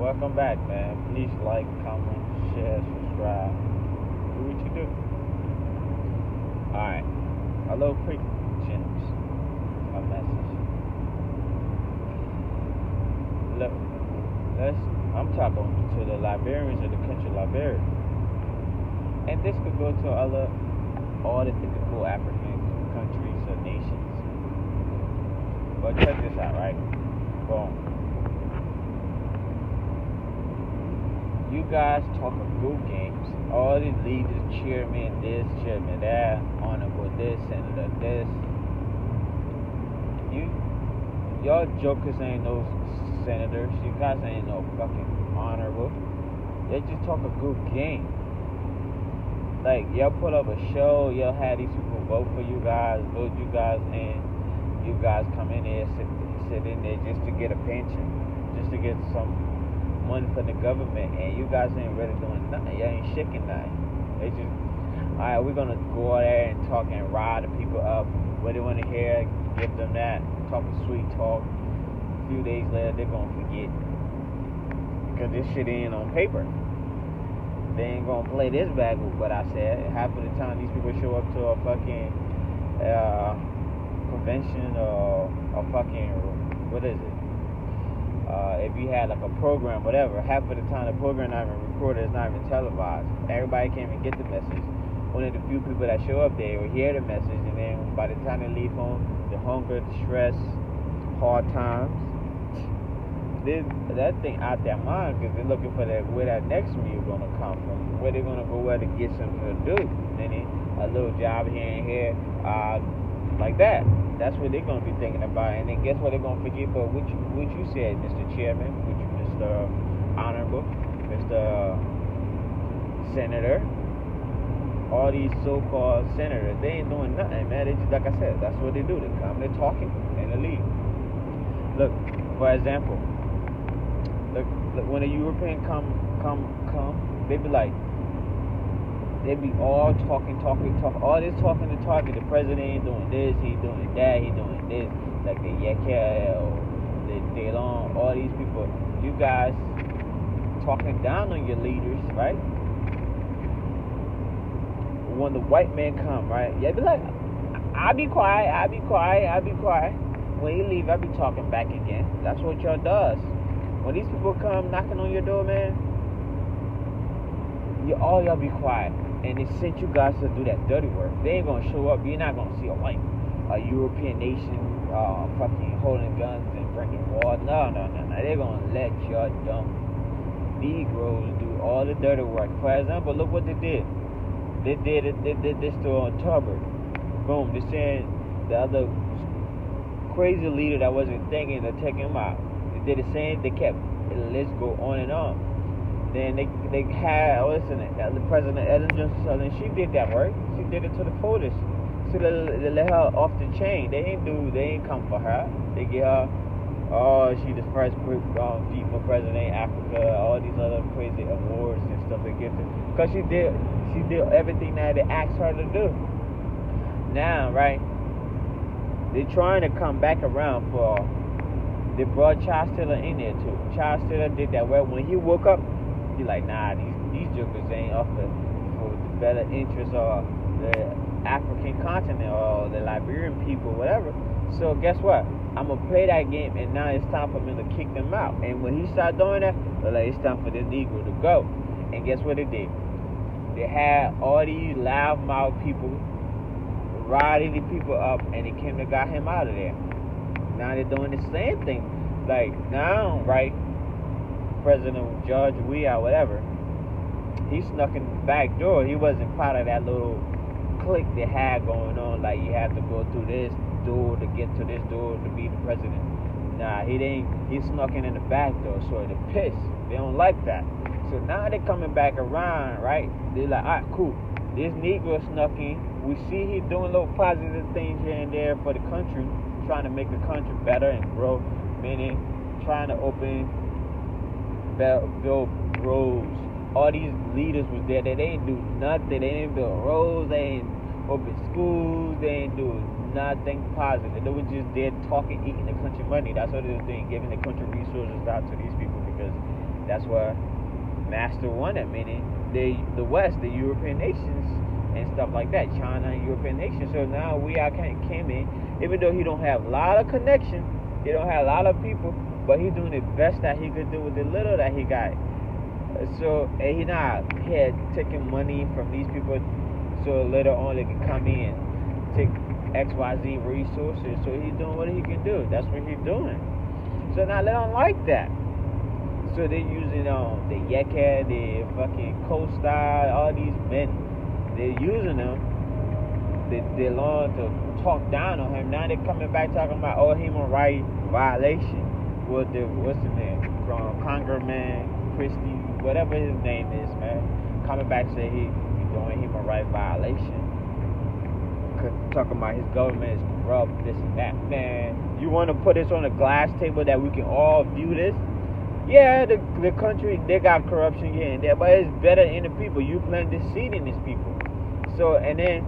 Welcome back, man. Please like, comment, share, subscribe. Do what you do. Alright. Hello, quick gems. A message. Look, I'm talking to the Liberians of the country Liberia. And this could go to all the typical African countries or nations. But check this out, right? Boom. You guys talk of good games. All these leaders, chairman this, chairman that, honorable this, senator this. Y'all jokers ain't no senators. You guys ain't no fucking honorable. They just talk a good game. Like, y'all put up a show, y'all had these people vote for you guys, vote you guys in. You guys come in there, sit in there just to get a pension, just to get some money from the government, and you guys ain't really doing nothing. Y'all ain't shaking nothing. They just, alright, we're gonna go out there and talk and rile the people up. What they want to hear, give them that. Talking sweet talk. A few days later, they're gonna forget because this shit ain't on paper. They ain't gonna play this back with what I said. Half of the time, these people show up to a fucking convention or a fucking, what is it? If you had like a program, whatever, half of the time the program not even recorded, it's not even televised. Everybody can't even get the message. Only the few people that show up there will hear the message, and then by the time they leave home, the hunger, the stress, hard times, that thing out their mind, because they're looking for where that next meal gonna come from, where they're gonna go where to get something to do. Then a little job here and here, like that. That's what they're gonna be thinking about. And then guess what they're gonna forget? But what you said, Mr. Chairman, Mr. Honorable, Mr. Senator, all these so-called senators, they ain't doing nothing, man. They just, like I said, that's what they do. They come, they're talking, and they leave. Look, for example, look when a European come, they be like, they be all talking, all this talking and talking. The president ain't doing this, he doing that, he doing this. Like the Yekel, the DeLong, all these people. You guys talking down on your leaders, right? When the white man come, right? Yeah, be like, I be quiet. When he leave, I be talking back again. That's what y'all does. When these people come knocking on your door, man, y'all be quiet. And they sent you guys to do that dirty work. They ain't gonna show up. You're not gonna see a European nation fucking holding guns and drinking water. No. They're gonna let your dumb Negroes do all the dirty work. For example, look what they did. They did this to Tubbard. Boom. They said the other crazy leader that wasn't thinking to take him out. They did the same. They kept the list go on and on. Then they had, the President Ellen Johnson, she did that work. She did it to the fullest. So they let her off the chain. They ain't come for her. They get her, she the first female president in Africa, all these other crazy awards and stuff they give her. Because she did everything that they asked her to do. Now, right, they're trying to come back around they brought Charles Taylor in there too. Charles Taylor did that work. When he woke up, he like, nah, these jokers ain't up for the better interests of the African continent or the Liberian people, whatever. So guess what? I'm gonna play that game, and now it's time for me to kick them out. And when he started doing that, they're like, it's time for this Negro to go. And guess what they did? They had all these loudmouth people riding the people up, and they came and got him out of there. Now they're doing the same thing. Like now, right? President George Weah, whatever, he snuck in the back door. He wasn't part of that little clique they had going on. Like you have to go through this door to get to this door to be the president. Nah, he didn't. He snuck in the back door. So they're pissed. They don't like that. So now they're coming back around, right? They're like, all right, cool. This Negro snuck in. We see he doing little positive things here and there for the country, trying to make the country better and grow. Meaning, trying to build roads. All these leaders was there. They didn't do nothing. They didn't build roads. They didn't open schools. They didn't do nothing positive. They were just there talking, eating the country money. That's what they were doing, giving the country resources out to these people because That's what Master wanted, meaning the West, the European nations and stuff like that, China and European nations. So now we are came in, even though he don't have a lot of connection, he don't have a lot of people, but he's doing the best that he could do with the little that he got. So and he not here taking money from these people, so later on they can come in, take XYZ resources. So he's doing what he can do. That's what he's doing. So now they don't like that. So they're using the Yekhead, the fucking co-star, all these men. They're using them. They learn to talk down on him. Now they're coming back talking about human rights violation. What's the name? Congressman Christie, whatever his name is, man. Coming back say he's doing human rights violation. Talking about his government is corrupt, this and that. Man, you want to put this on a glass table that we can all view this? Yeah, the country, they got corruption here and there, but it's better in the people. You plant the seed in these people. So, and then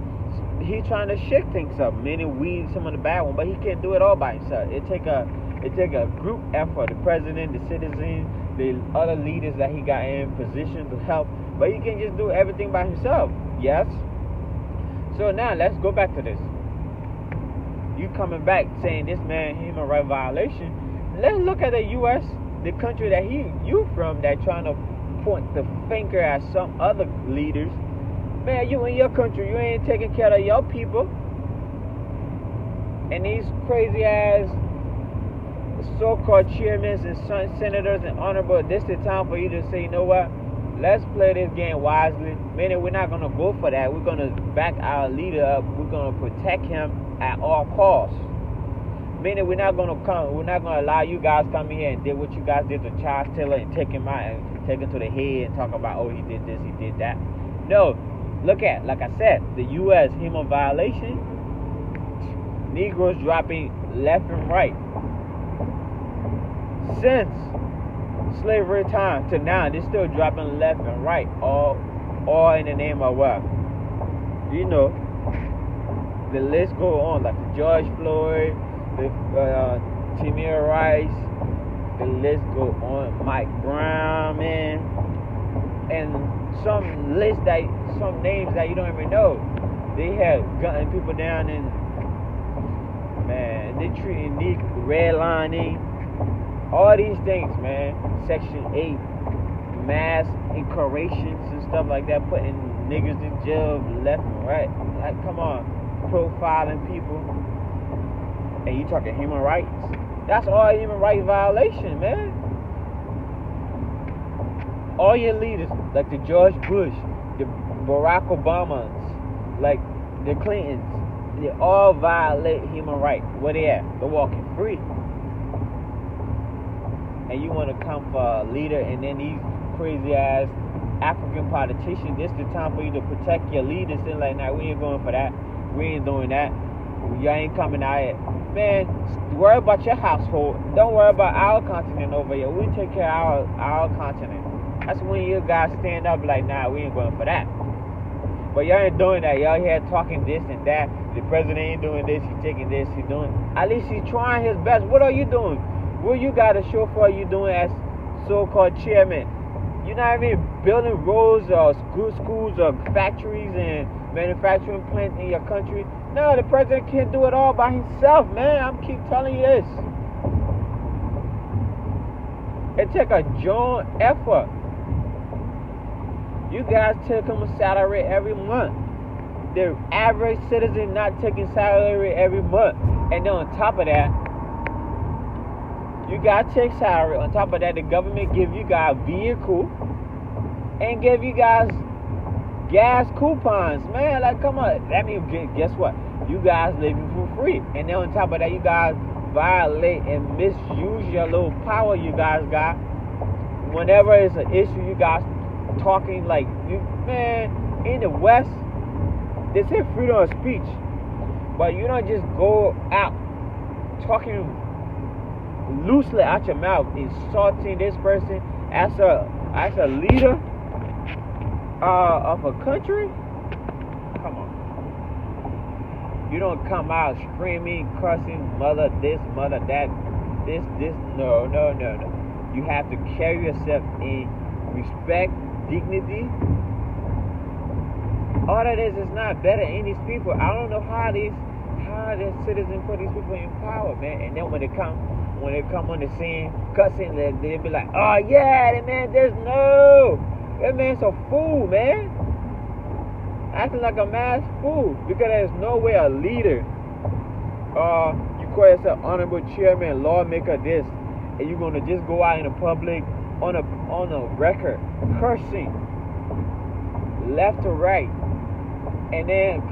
he trying to shake things up, meaning weed some of the bad one, but he can't do it all by himself. It take a group effort. The president, the citizens, the other leaders that he got in position to help, but he can't just do everything by himself. Yes. So now let's go back to this. You coming back saying this man human rights violation? Let's look at the U.S., the country that you from, that trying to point the finger at some other leaders. Man, you in your country, you ain't taking care of your people. And these crazy ass so-called chairmen and senators and honorable, this is the time for you to say, you know what? Let's play this game wisely. Meaning we're not gonna go for that. We're gonna back our leader up. We're gonna protect him at all costs. Meaning we're not gonna allow you guys come here and did what you guys did to Charles Taylor and take him out and take him to the head and talk about, oh, he did this, he did that. No, look at, like I said, the U.S. human violation, Negroes dropping left and right. Since slavery time to now, they're still dropping left and right, all in the name of what? You know, the list go on, like the George Floyd, the Tamir Rice, the list go on, Mike Brown, man, and some names that you don't even know. They have gunning people down and, man, they treating redlining, all these things, man. Section 8, mass incarcerations and stuff like that, putting niggas in jail left and right. Like, come on, profiling people. And you talking human rights? That's all human rights violation, man. All your leaders, like the George Bush, the Barack Obamas, like the Clintons, they all violate human rights. Where they at? They're walking free. And you want to come for a leader, and then these crazy ass African politicians, this the time for you to protect your leaders. And like, nah, we ain't going for that. We ain't doing that. Y'all ain't coming out here. Man, worry about your household. Don't worry about our continent over here. We take care of our continent. That's when you guys stand up like, nah, we ain't going for that. But y'all ain't doing that. Y'all here talking this and that. The president ain't doing this. He's taking this. He's doing. At least he's trying his best. What are you doing? What you got to show for you doing as so-called chairman? You're not even building roads or schools or factories and manufacturing plants in your country. No, the president can't do it all by himself, man. I'm keep telling you this. It takes a joint effort. You guys take him a salary every month. The average citizen not taking salary every month. And then on top of that, you gotta take salary. On top of that, the government give you guys a vehicle and give you guys gas coupons. Man, like, come on. That means, guess what? You guys living for free. And then on top of that, you guys violate and misuse your little power you guys got. Whenever it's an issue, you guys talking like, you, man, in the West, they say freedom of speech. But you don't just go out talking loosely out your mouth, insulting this person as a leader of a country. Come on, you don't come out screaming, cussing, mother this, mother that, this. No. You have to carry yourself in respect, dignity. All that is not better in these people. I don't know how the citizens put these people in power, man. And then when they come on the scene, cussing, they'll be like, oh yeah, that man's a fool, man. Acting like a mass fool because there's no way a leader, you call yourself honorable chairman, lawmaker, this, and you're gonna just go out in the public on a record cursing left to right, and then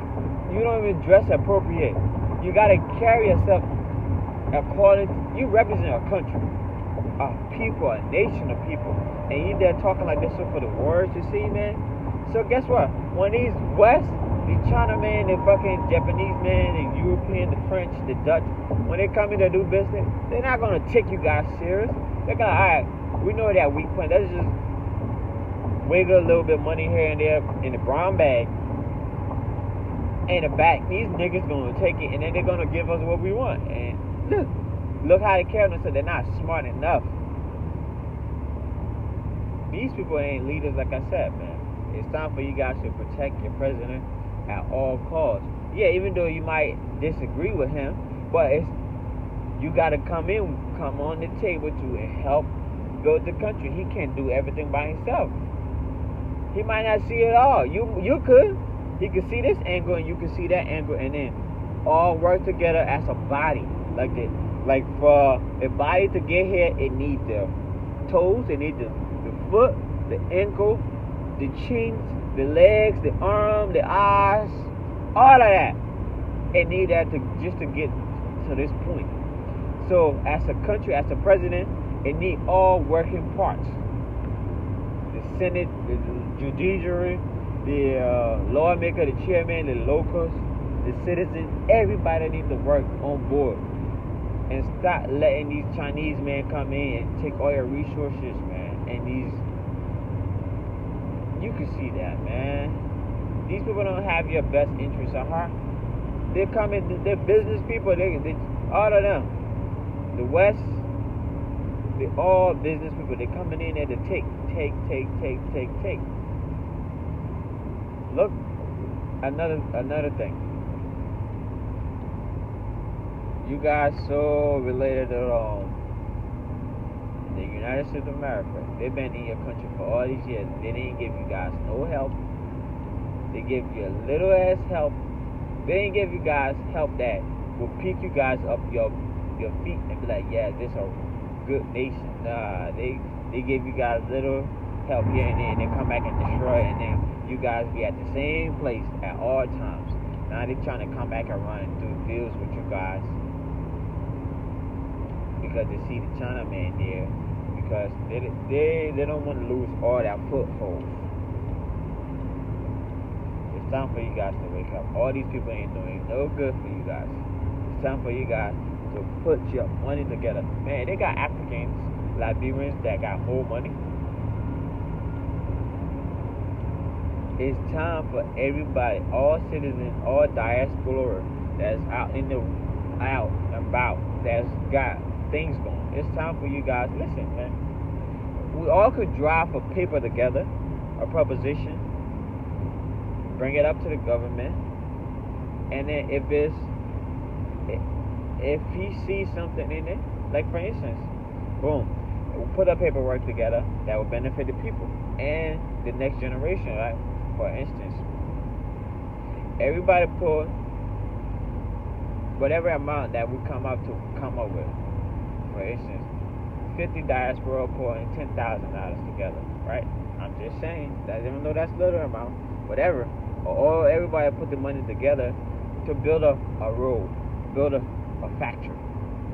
you don't even dress appropriate. You gotta carry yourself according to, you represent a country, a people, a nation of people, and you there talking like this for the words to see, man. So guess what? When these West, the China man, the fucking Japanese man, the European, the French, the Dutch, when they come in to do business, they're not gonna take you guys serious. They're gonna, alright, we know that weak point. Let's just wiggle a little bit of money here and there in the brown bag. And the back, these niggas gonna take it, and then they're gonna give us what we want. And look how they carry themselves. They're not smart enough. These people ain't leaders, like I said, man. It's time for you guys to protect your president at all costs. Yeah, even though you might disagree with him, but you gotta come on the table to help build the country. He can't do everything by himself. He might not see it all. You could. He could see this angle and you can see that angle, and then all work together as a body. Like for a body to get here, it needs the toes, it needs the foot, the ankle, the chins, the legs, the arm, the eyes, all of that. It needs that to get to this point. So as a country, as a president, it needs all working parts. The Senate, the judiciary, the lawmaker, the chairman, the locals, the citizens, everybody needs to work on board. And stop letting these Chinese men come in and take all your resources, man. And you can see that, man. These people don't have your best interests at heart. They're coming, they're business people, they all of them. The West, they're all business people. They're coming in there to take. Look, another thing. You guys so related to the United States of America. They've been in your country for all these years. They didn't give you guys no help. They gave you a little ass help. They didn't give you guys help that will pick you guys up your feet and be like, yeah, this is a good nation. Nah, they give you guys little help here and there, and they come back and destroy it, and then you guys be at the same place at all times. Now they're trying to come back and run and do deals with you guys because they see the China man there, because they don't want to lose all that foothold. It's time for you guys to wake up. All these people ain't doing no good for you guys. It's time for you guys to put your money together. Man, they got Africans, Liberians that got more money. It's time for everybody, all citizens, all diaspora that's out and about, that's got things going. It's time for you guys. Listen, man. We all could draft a paper together, a proposition, bring it up to the government, and then if he sees something in it, like for instance, boom, we'll put a paperwork together that will benefit the people and the next generation, right? For instance, everybody put whatever amount that we come up with. For instance, 50 diaspora putting $10,000 together, right? I'm just saying that, even though that's little amount, whatever. Or everybody put the money together to build a road, build a factory,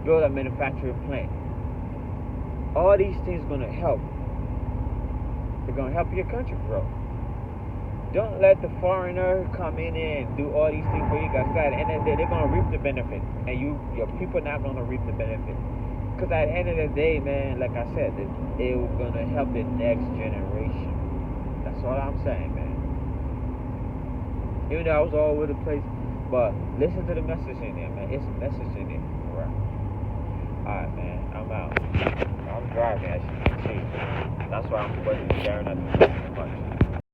build a manufacturing plant. All these things gonna help. They're gonna help your country grow. Don't let the foreigner come in and do all these things for you guys. At the end of the day, they're gonna reap the benefit, and your people not gonna reap the benefit. Because at the end of the day, man, like I said, it's gonna help the next generation. That's all I'm saying, man. Even though I was all over the place, but listen to the message in there, man. It's a message in there, alright? Alright, man. I'm out. I'm driving, as you can see. That's why I wasn't staring at the screen much.